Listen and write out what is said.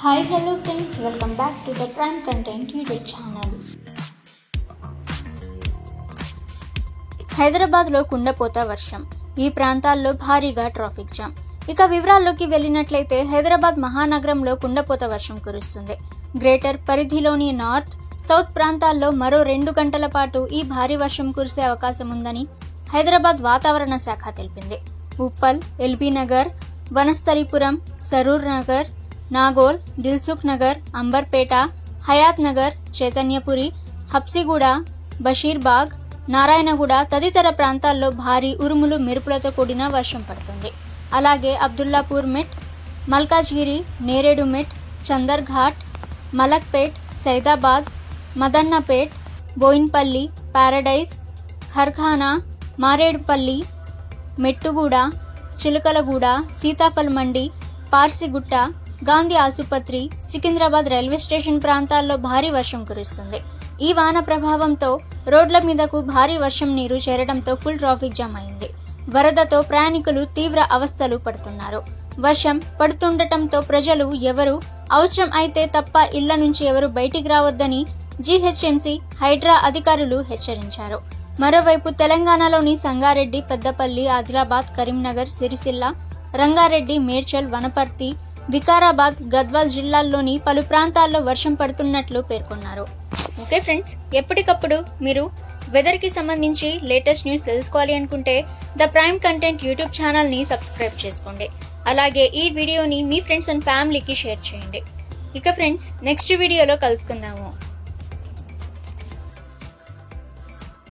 Hi, hello friends, welcome back to the Prime Content YouTube channel. హైదరాబాద్లో కుండపోత వర్షం, ఈ ప్రాంతాల్లో భారీగా ట్రాఫిక్ జామ్. ఇక వివరాల్లోకి వెళ్ళినట్లయితే హైదరాబాద్ మహానగరంలో కుండపోత వర్షం కురుస్తుంది. గ్రేటర్ పరిధిలోని నార్త్, సౌత్ ప్రాంతాల్లో మరో 2 గంటల పాటు ఈ భారీ వర్షం కురిసే అవకాశం ఉందని హైదరాబాద్ వాతావరణ శాఖ తెలిపింది. ఉప్పల్, ఎల్బీ నగర్, వనస్థలిపురం, సరూర్ నగర్, నాగోల్, దిల్సుఖ్ నగర్, అంబర్పేట, హయాత్ నగర్, చైతన్యపురి, హబ్సిగూడ, బషీర్బాగ్, నారాయణగూడ తదితర ప్రాంతాల్లో భారీ ఉరుములు మెరుపులతో కూడిన వర్షం పడుతుంది. అలాగే అబ్దుల్లాపూర్ మెట్, మల్కాజ్గిరి, నేరేడు మెట్, చందర్ఘాట్, మలక్పేట్, సైదాబాద్, మదన్నపేట్, బోయిన్పల్లి, పారడైజ్, ఖర్ఖానా, మారేడుపల్లి, మెట్టుగూడ, చిలకలగూడ, సీతాఫల్ మండి, పార్సిగుట్ట, గాంధీ ఆసుపత్రి, సికింద్రాబాద్ రైల్వే స్టేషన్ ప్రాంతాల్లో భారీ వర్షం కురుస్తుంది. ఈ వాన ప్రభావంతో రోడ్ల మీదకు భారీ వర్షం నీరు చేరడంతో ఫుల్ ట్రాఫిక్ జామ్ అయింది. వరదతో ప్రయాణికులు తీవ్ర అవస్థలు పడుతున్నారు. వర్షం పడుతుండటంతో ప్రజలు ఎవరు అవసరం అయితే తప్ప ఇళ్ల నుంచి ఎవరు బయటికి రావద్దని జీహెచ్ఎంసీ, హైడ్రా అధికారులు హెచ్చరించారు. మరోవైపు తెలంగాణలోని సంగారెడ్డి, పెద్దపల్లి, ఆదిలాబాద్, కరీంనగర్, సిరిసిల్ల, రంగారెడ్డి, మేడ్చల్, వనపర్తి, వికారాబాద్, గద్వాల్ జిల్లాల్లోని పలు ప్రాంతాల్లో వర్షం పడుతున్నట్లు పేర్కొన్నారు. ఓకే ఫ్రెండ్స్, ఎప్పటికప్పుడు మీరు వెదర్కి సంబంధించి లేటెస్ట్ న్యూస్ తెలుసుకోవాలి అనుకుంటే ద ప్రైమ్ కంటెంట్ యూట్యూబ్ ఛానల్ని సబ్స్క్రైబ్ చేసుకోండి. అలాగే ఈ వీడియోని మీ ఫ్రెండ్స్ అండ్ ఫ్యామిలీకి షేర్ చేయండి. ఇక ఫ్రెండ్స్, నెక్స్ట్ వీడియోలో కలుసుకుందాము.